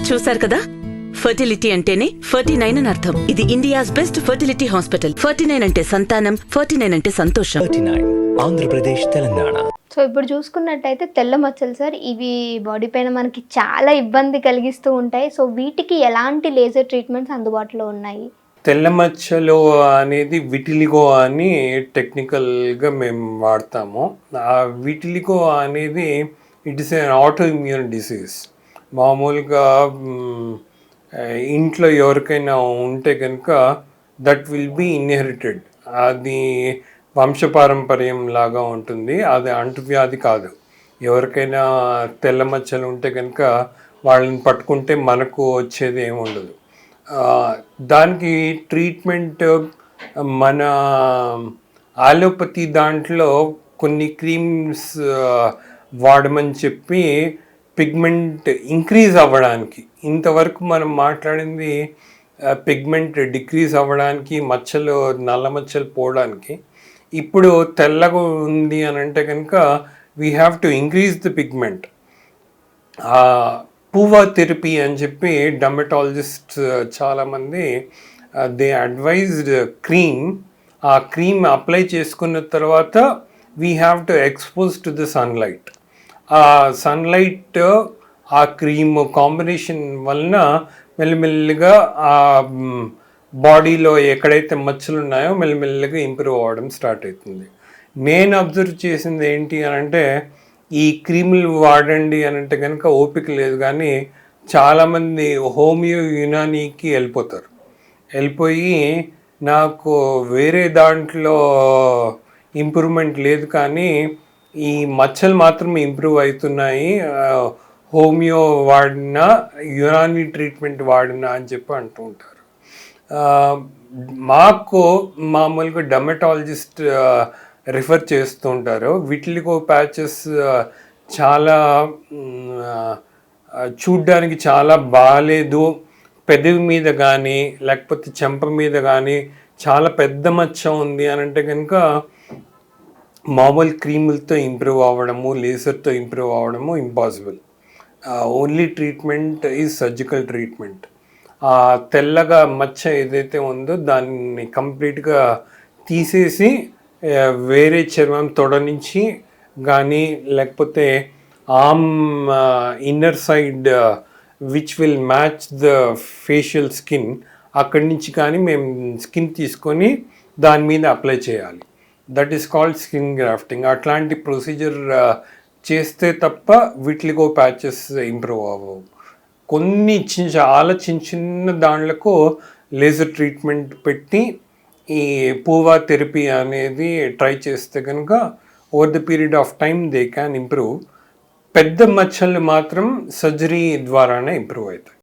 చూసారు కదా, ఫర్టిలిటీ అంటేనే 49 అని అర్థం. ఇది ఇండియాస్ బెస్ట్ ఫర్టిలిటీ హాస్పిటల్. 49 అంటే సంతానం, 49 అంటే సంతోషం. 39 ఆంధ్రప్రదేశ్, తెలంగాణ. సో ఇప్పుడు చూసుకున్నట్టయితే తెల్ల మచ్చలు సార్, ఇవి బాడీ పైన మనకి చాలా ఇబ్బంది కలిగిస్తూ ఉంటాయి. సో వీటికి ఎలాంటి లేజర్ ట్రీట్మెంట్స్ అందుబాటులో ఉన్నాయి? తెల్ల మచ్చలు అనేది విటిలిగో అని టెక్నికల్గా మేము వాడతాము. ఆ విటిలిగో అనేది it is an autoimmune disease. మామూలుగా ఇంట్లో ఎవరికైనా ఉంటే కనుక దట్ విల్ బీ ఇన్హెరిటెడ్. అది వంశపారంపర్యం లాగా ఉంటుంది. అది అంటువ్యాధి కాదు. ఎవరికైనా తెల్ల మచ్చలు ఉంటే కనుక వాళ్ళని పట్టుకుంటే మనకు వచ్చేది ఏమి ఉండదు. దానికి ట్రీట్మెంట్ మన ఆలోపతి దాంట్లో కొన్ని క్రీమ్స్ వాడమని చెప్పి పిగ్మెంట్ ఇంక్రీజ్ అవ్వడానికి, ఇంతవరకు మనం మాట్లాడింది పిగ్మెంట్ డిక్రీజ్ అవ్వడానికి, మచ్చలు నల్ల మచ్చలు పోవడానికి. ఇప్పుడు తెల్లగా ఉంది అని అంటే కనుక we have to increase the pigment. PUVA therapy అని చెప్పి డర్మటాలజిస్ట్ చాలామంది దే అడ్వైజ్డ్ క్రీమ్. ఆ క్రీమ్ అప్లై చేసుకున్న తర్వాత we have to expose to the sunlight. ఆ సన్లైట్ ఆ క్రీమ్ కాంబినేషన్ వలన మెల్లిమెల్లిగా ఆ బాడీలో ఎక్కడైతే మచ్చలు ఉన్నాయో మెల్లిమెల్లిగా ఇంప్రూవ్ అవ్వడం స్టార్ట్ అవుతుంది. నేను అబ్జర్వ్ చేసింది ఏంటి అని అంటే, ఈ క్రీములు వాడండి అని అంటే కనుక ఓపిక లేదు, కానీ చాలామంది హోమియో యునానీకి వెళ్ళిపోయి నాకు వేరే దాంట్లో ఇంప్రూవ్మెంట్ లేదు కానీ ఈ మచ్చలు మాత్రం ఇంప్రూవ్ అవుతున్నాయి, హోమియో వాడినా యునానీ ట్రీట్మెంట్ వాడినా అని చెప్పి అంటూ ఉంటారు. మాకు మామూలుగా డర్మటాలజిస్ట్ రిఫర్ చేస్తూ ఉంటారు. విటిలిగో ప్యాచెస్ చాలా చూడ్డానికి చాలా బాగాలేదు, పెదవి మీద కానీ లేకపోతే చెంప మీద కానీ చాలా పెద్ద మచ్చ ఉంది అని అంటే కనుక మామూలు క్రీములతో ఇంప్రూవ్ అవ్వడము, లేజర్తో ఇంప్రూవ్ అవ్వడము impossible. Only treatment is surgical treatment. ఆ తెల్లగా మచ్చ ఏదైతే ఉందో దాన్ని కంప్లీట్గా తీసేసి వేరే చర్మం తొడ నుంచి కానీ లేకపోతే arm inner side which will match the facial skin, అక్కడి నుంచి కానీ మేము స్కిన్ తీసుకొని దాని మీద అప్లై చేయాలి. That is called skin grafting. అట్లాంటి ప్రొసీజర్ చేస్తే తప్ప విటిలిగో ప్యాచెస్ ఇంప్రూవ్ అవ్వవు. కొన్ని చాలా చిన్న దాంట్లకు లేజర్ ట్రీట్మెంట్ పెట్టి ఈ పూవా థెరపీ అనేది ట్రై చేస్తే కనుక over the period of time they can improve. పెద్ద మచ్చలు మాత్రం సర్జరీ ద్వారానే ఇంప్రూవ్ అవుతాయి.